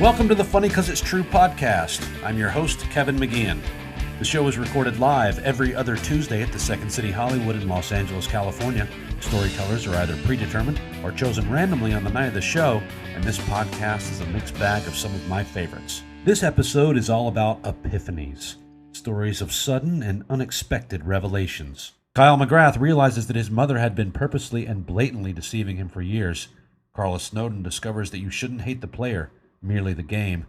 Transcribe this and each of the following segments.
Welcome to the Funny 'Cause It's True podcast. I'm your host, Kevin McGeehan. The show is recorded live every other Tuesday at the Second City Hollywood in Los Angeles, California. Storytellers are either predetermined or chosen randomly on the night of the show, and this podcast is a mixed bag of some of my favorites. This episode is all about epiphanies, stories of sudden and unexpected revelations. Kyle McGrath realizes that his mother had been purposely and blatantly deceiving him for years. Carla Snowden discovers that you shouldn't hate the player, merely the game.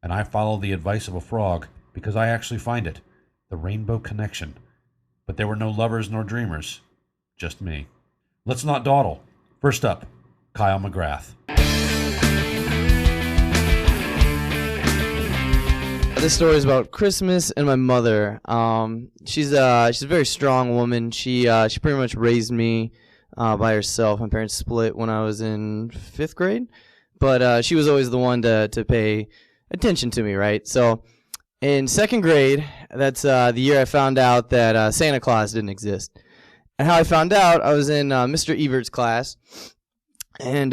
And I follow the advice of a frog because I actually find it, the rainbow connection. But there were no lovers nor dreamers, just me. Let's not dawdle. First up, Kyle McGrath. This story is about Christmas and my mother. She's a very strong woman. She pretty much raised me by herself. My parents split when I was in 5th grade, but she was always the one to pay attention to me, right? So in 2nd grade, that's the year I found out that Santa Claus didn't exist. And how I found out, I was in Mr. Evert's class, and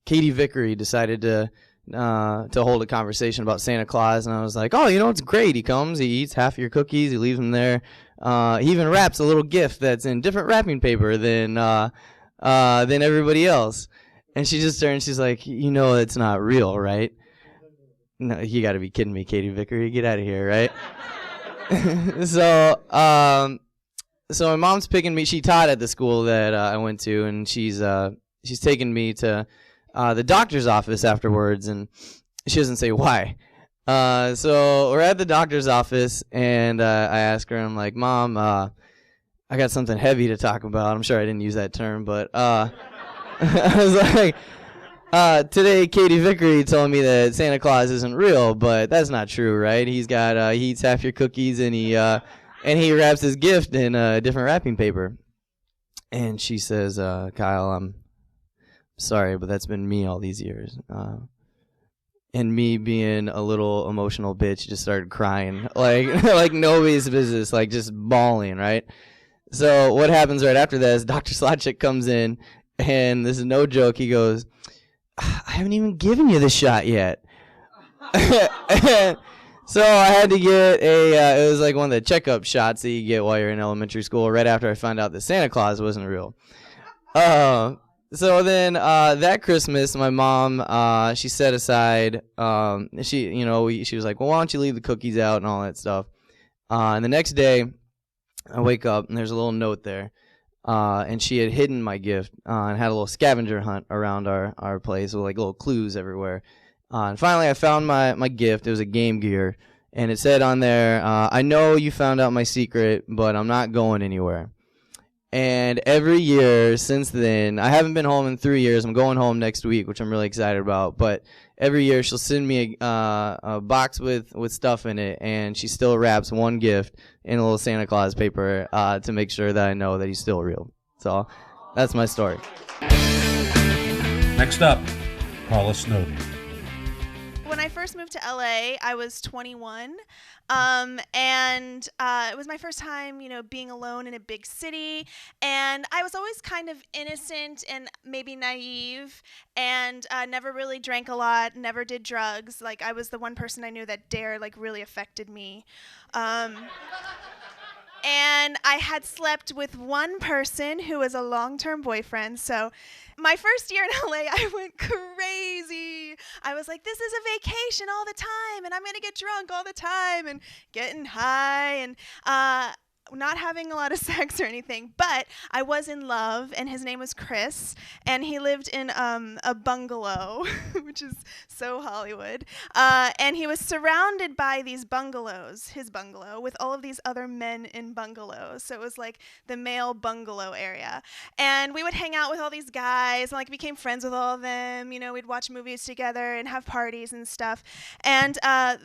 Katie Vickery decided to hold a conversation about Santa Claus, and I was like, oh, it's great. He comes, he eats half your cookies, he leaves them there. He even wraps a little gift that's in different wrapping paper than everybody else. And she just turned, she's like, it's not real, right? No, you got to be kidding me, Katie Vickery. Get out of here, right? So my mom's picking me. She taught at the school that I went to, and she's taking me to the doctor's office afterwards, and she doesn't say why. So we're at the doctor's office, and I ask her, I'm like, Mom, I got something heavy to talk about. I'm sure I didn't use that term, but I was like, today Katie Vickery told me that Santa Claus isn't real, but that's not true, right? He eats half your cookies, and he wraps his gift in different wrapping paper. And she says, Kyle, I'm sorry, but that's been me all these years. And me being a little emotional bitch just started crying like nobody's business, like just bawling, right? So what happens right after that is Dr. Slotchick comes in, and this is no joke. He goes, I haven't even given you the shot yet. So I had to get it was like one of the checkup shots that you get while you're in elementary school, right after I found out that Santa Claus wasn't real. So then that Christmas, my mom, she set aside, she was like, well, why don't you leave the cookies out and all that stuff. And the next day, I wake up, and there's a little note there. And she had hidden my gift and had a little scavenger hunt around our place with like little clues everywhere. And finally, I found my gift. It was a Game Gear. And it said on there, I know you found out my secret, but I'm not going anywhere. And every year since then, I haven't been home in 3 years. I'm going home next week, which I'm really excited about. But every year she'll send me a box with stuff in it, and she still wraps one gift in a little Santa Claus paper to make sure that I know that he's still real. So that's my story. Next up, Carla Snowden. When I first moved to LA, I was 21, and it was my first time, being alone in a big city, and I was always kind of innocent and maybe naive, and never really drank a lot, never did drugs. Like, I was the one person I knew that dare, really affected me. And I had slept with one person who was a long-term boyfriend. So my first year in LA, I went crazy. I was like, this is a vacation all the time, and I'm going to get drunk all the time and getting high and not having a lot of sex or anything. But I was in love, and his name was Chris, and he lived in a bungalow, which is so Hollywood. And he was surrounded by these bungalows, his bungalow, with all of these other men in bungalows. So it was like the male bungalow area. And we would hang out with all these guys and became friends with all of them. We'd watch movies together and have parties and stuff. And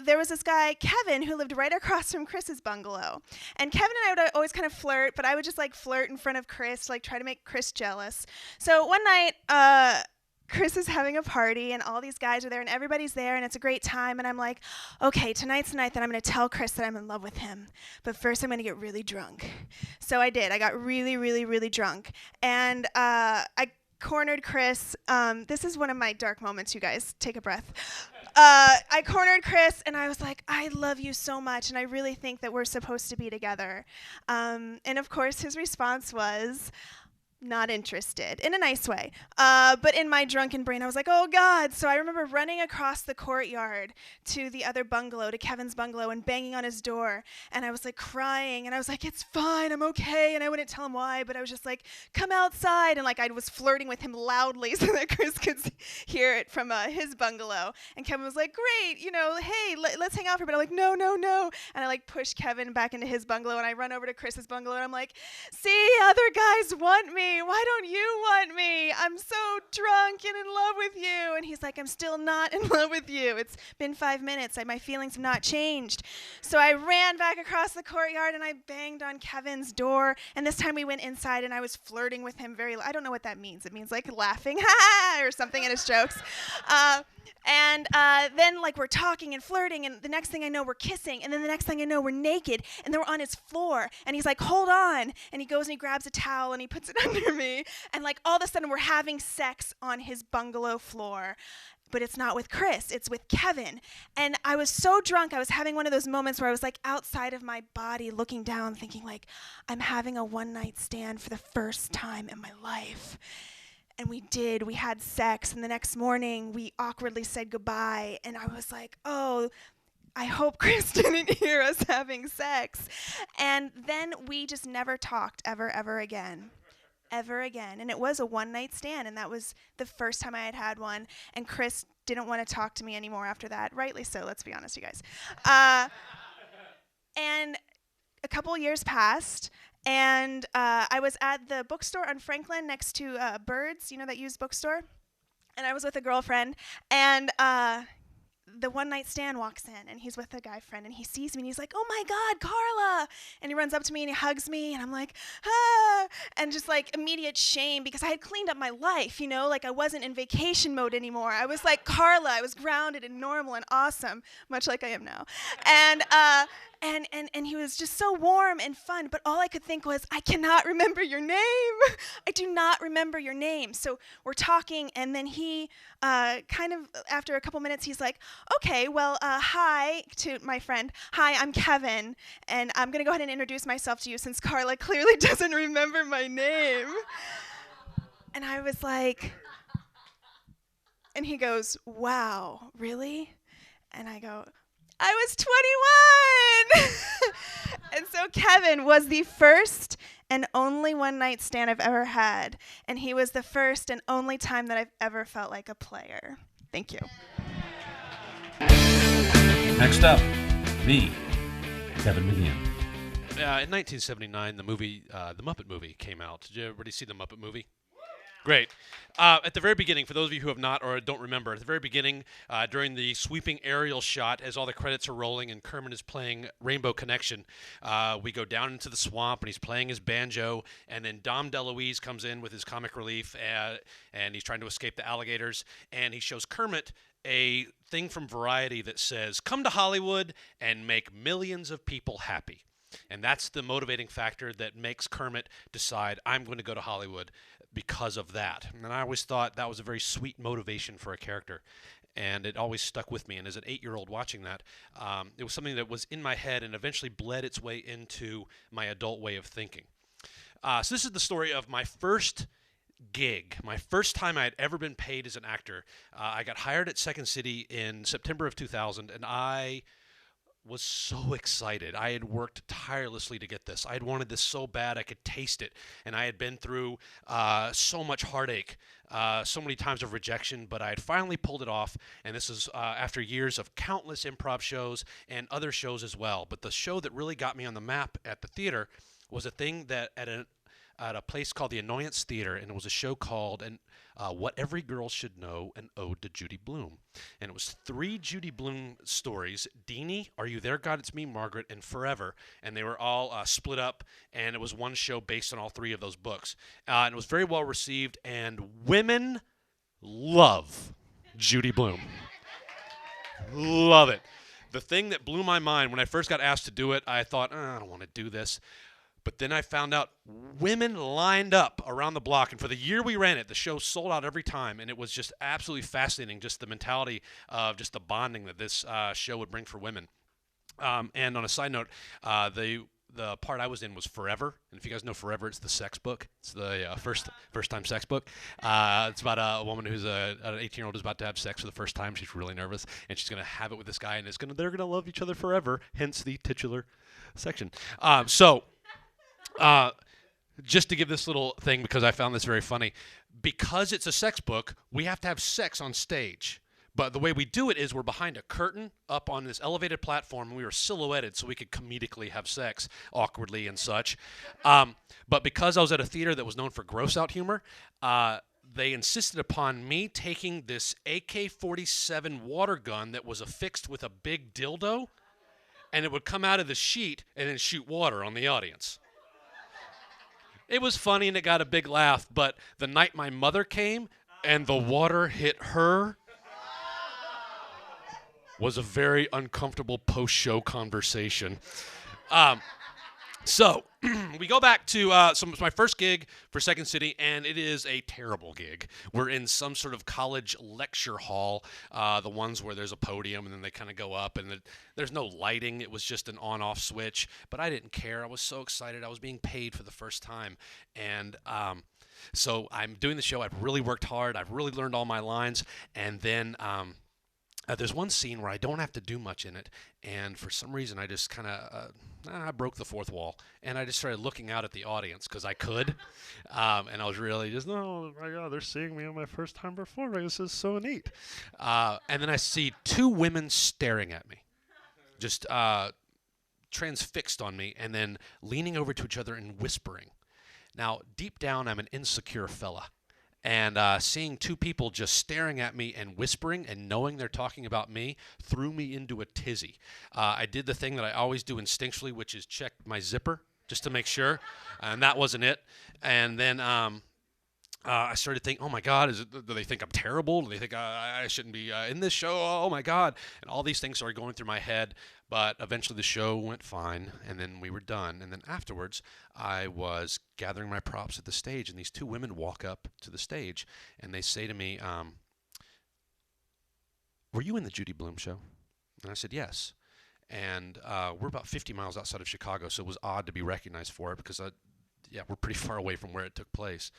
there was this guy, Kevin, who lived right across from Chris's bungalow. And Kevin and I would always kind of flirt, but I would just flirt in front of Chris, try to make Chris jealous. So one night, Chris is having a party, and all these guys are there, and everybody's there, and it's a great time. And I'm like, okay, tonight's the night that I'm going to tell Chris that I'm in love with him. But first, I'm going to get really drunk. So I did. I got really, really, really drunk. And I cornered Chris. This is one of my dark moments, you guys. Take a breath. I cornered Chris, and I was like, I love you so much, and I really think that we're supposed to be together. And, of course, his response was, not interested, in a nice way. But in my drunken brain, I was like, oh, God. So I remember running across the courtyard to the other bungalow, to Kevin's bungalow, and banging on his door. And I was, like, crying. And I was like, it's fine. I'm okay. And I wouldn't tell him why. But I was just like, come outside. And, like, I was flirting with him loudly so that Chris could hear it from his bungalow. And Kevin was like, great. You know, hey, let's hang out for a bit. I'm like, no, no, no. And I, like, pushed Kevin back into his bungalow. And I run over to Chris's bungalow. And I'm like, see, other guys want me. Why don't you want me? I'm so drunk and in love with you. And he's like, I'm still not in love with you. It's been 5 minutes. My feelings have not changed. So I ran back across the courtyard and I banged on Kevin's door. And this time we went inside and I was flirting with him I don't know what that means. It means like laughing, ha, or something at his jokes. And then, like, we're talking and flirting, and the next thing I know, we're kissing, and then the next thing I know, we're naked, and then we're on his floor, and he's like, hold on, and he goes and he grabs a towel, and he puts it under me, and, like, all of a sudden, we're having sex on his bungalow floor. But it's not with Chris, it's with Kevin. And I was so drunk, I was having one of those moments where I was, like, outside of my body, looking down, thinking, like, I'm having a one-night stand for the first time in my life. And we did. We had sex. And the next morning, we awkwardly said goodbye. And I was like, oh, I hope Chris didn't hear us having sex. And then we just never talked ever again. Ever again. And it was a one-night stand. And that was the first time I had one. And Chris didn't want to talk to me anymore after that. Rightly so, let's be honest, you guys. And a couple years passed. And I was at the bookstore on Franklin next to Birds, you know, that used bookstore. And I was with a girlfriend. And the one-night stand walks in, and he's with a guy friend, and he sees me, and he's like, oh, my God, Carla. And he runs up to me, and he hugs me, and I'm like, ah. And just, like, immediate shame, because I had cleaned up my life, you know? Like, I wasn't in vacation mode anymore. I was like Carla. I was grounded and normal and awesome, much like I am now. And he was just so warm and fun, but all I could think was, I cannot remember your name. I do not remember your name. So we're talking, and then he kind of, after a couple minutes, he's like, okay, well, hi to my friend. Hi, I'm Kevin, and I'm going to go ahead and introduce myself to you since Carla clearly doesn't remember my name. And I was like, and he goes, wow, really? And I go, I was 21. And so Kevin was the first and only one-night stand I've ever had. And he was the first and only time that I've ever felt like a player. Thank you. Next up, me, Kevin McGeehan. In 1979, the movie, The Muppet Movie, came out. Did you everybody see The Muppet Movie? Great. At the very beginning, for those of you who have not or don't remember, at the very beginning, during the sweeping aerial shot, as all the credits are rolling and Kermit is playing Rainbow Connection, we go down into the swamp and he's playing his banjo, and then Dom DeLuise comes in with his comic relief, and he's trying to escape the alligators, and he shows Kermit a thing from Variety that says, come to Hollywood and make millions of people happy. And that's the motivating factor that makes Kermit decide, I'm going to go to Hollywood because of that. And I always thought that was a very sweet motivation for a character. And it always stuck with me. And as an 8-year-old watching that, it was something that was in my head and eventually bled its way into my adult way of thinking. So this is the story of my first gig, my first time I had ever been paid as an actor. I got hired at Second City in September of 2000, and I was so excited. I had worked tirelessly to get this. I had wanted this so bad I could taste it, and I had been through so much heartache, so many times of rejection, but I had finally pulled it off, and this is after years of countless improv shows and other shows as well. But the show that really got me on the map at the theater was a thing that at a place called the Annoyance Theater, and it was a show called What Every Girl Should Know, an Ode to Judy Blume. And it was 3 Judy Blume stories, Deanie, Are You There, God, It's Me, Margaret, and Forever. And they were all split up, and it was one show based on all 3 of those books. And it was very well received, and women love Judy Blume. Love it. The thing that blew my mind when I first got asked to do it, I thought, I don't want to do this. But then I found out women lined up around the block. And for the year we ran it, the show sold out every time. And it was just absolutely fascinating, just the mentality of just the bonding that this show would bring for women. And on a side note, the part I was in was Forever. And if you guys know Forever, it's the sex book. It's the first-time sex book. It's about a woman who's an 18-year-old who's about to have sex for the first time. She's really nervous. And she's going to have it with this guy. And they're going to love each other forever, hence the titular section. Just to give this little thing, because I found this very funny, because it's a sex book, we have to have sex on stage. But the way we do it is we're behind a curtain up on this elevated platform, and we were silhouetted so we could comedically have sex awkwardly and such. But because I was at a theater that was known for gross-out humor, they insisted upon me taking this AK-47 water gun that was affixed with a big dildo, and it would come out of the sheet and then shoot water on the audience. It was funny and it got a big laugh, but the night my mother came and the water hit her was a very uncomfortable post-show conversation. So we go back to my first gig for Second City, and it is a terrible gig. We're in some sort of college lecture hall, the ones where there's a podium and then they kind of go up, and there's no lighting. It was just an on-off switch, but I didn't care. I was so excited. I was being paid for the first time, and so I'm doing the show. I've really worked hard. I've really learned all my lines, and then there's one scene where I don't have to do much in it, and for some reason I just kind of I broke the fourth wall, and I just started looking out at the audience because I could, and I was really just, oh my God, they're seeing me on my first time performing. This is so neat. And then I see two women staring at me, just transfixed on me, and then leaning over to each other and whispering. Now, deep down, I'm an insecure fella. And seeing two people just staring at me and whispering and knowing they're talking about me threw me into a tizzy. I did the thing that I always do instinctually, which is check my zipper just to make sure, and that wasn't it. And then I started thinking, oh my God, do they think I'm terrible? Do they think I shouldn't be in this show? Oh my God. And all these things started going through my head, but eventually the show went fine, and then we were done. And then afterwards, I was gathering my props at the stage, and these two women walk up to the stage, and they say to me, were you in the Judy Blume show? And I said, yes. And we're about 50 miles outside of Chicago, so it was odd to be recognized for it because, we're pretty far away from where it took place.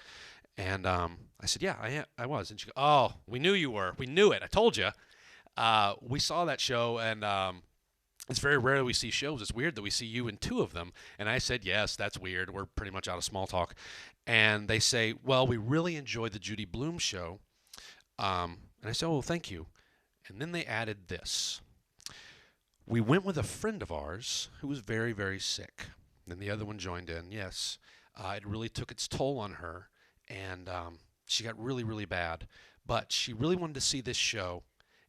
And I said, yeah, I was. And she goes, oh, we knew you were. We knew it. I told you. We saw that show, and it's very rare that we see shows. It's weird that we see you in two of them. And I said, yes, that's weird. We're pretty much out of small talk. And they say, well, we really enjoyed the Judy Blume show. And I said, oh, thank you. And then they added this. We went with a friend of ours who was very, very sick. And then the other one joined in. Yes, it really took its toll on her. And she got really, really bad. But she really wanted to see this show.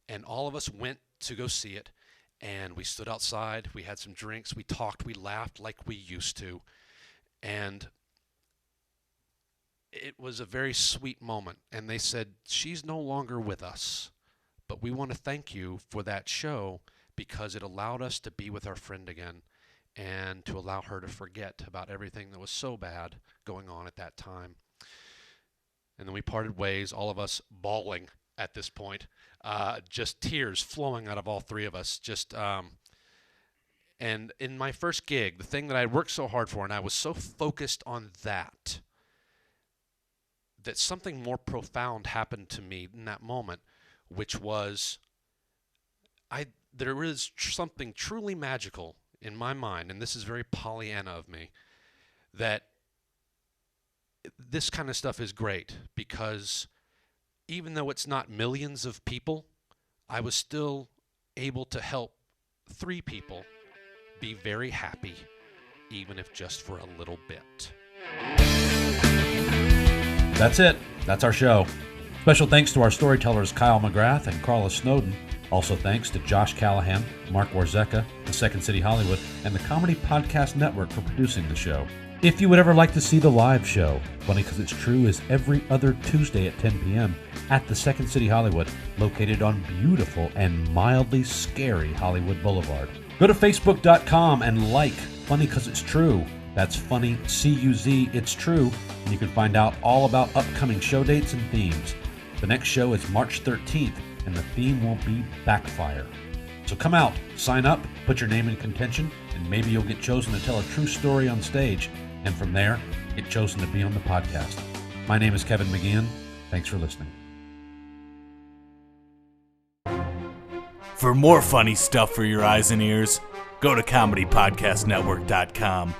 And all of us went to go see it. And we stood outside. We had some drinks. We talked. We laughed like we used to. And it was a very sweet moment. And they said, she's no longer with us. But we want to thank you for that show because it allowed us to be with our friend again and to allow her to forget about everything that was so bad going on at that time. And then we parted ways, all of us bawling at this point, just tears flowing out of all three of us. And in my first gig, the thing that I worked so hard for, and I was so focused on that something more profound happened to me in that moment, which was there is something truly magical in my mind, and this is very Pollyanna of me, that this kind of stuff is great because even though it's not millions of people, I was still able to help 3 people be very happy, even if just for a little bit. That's it. That's our show. Special thanks to our storytellers Kyle McGrath and Carla Snowden. Also thanks to Josh Callahan, Mark Warzeka, the Second City Hollywood, and the Comedy Podcast Network for producing the show. If you would ever like to see the live show, Funny 'Cause It's True is every other Tuesday at 10 p.m. at the Second City Hollywood, located on beautiful and mildly scary Hollywood Boulevard. Go to Facebook.com and like Funny 'Cause It's True. That's Funny, C-U-Z, it's true, and you can find out all about upcoming show dates and themes. The next show is March 13th, and the theme will be Backfire. So come out, sign up, put your name in contention, and maybe you'll get chosen to tell a true story on stage, and from there, get chosen to be on the podcast. My name is Kevin McGeehan. Thanks for listening. For more funny stuff for your eyes and ears, go to comedypodcastnetwork.com.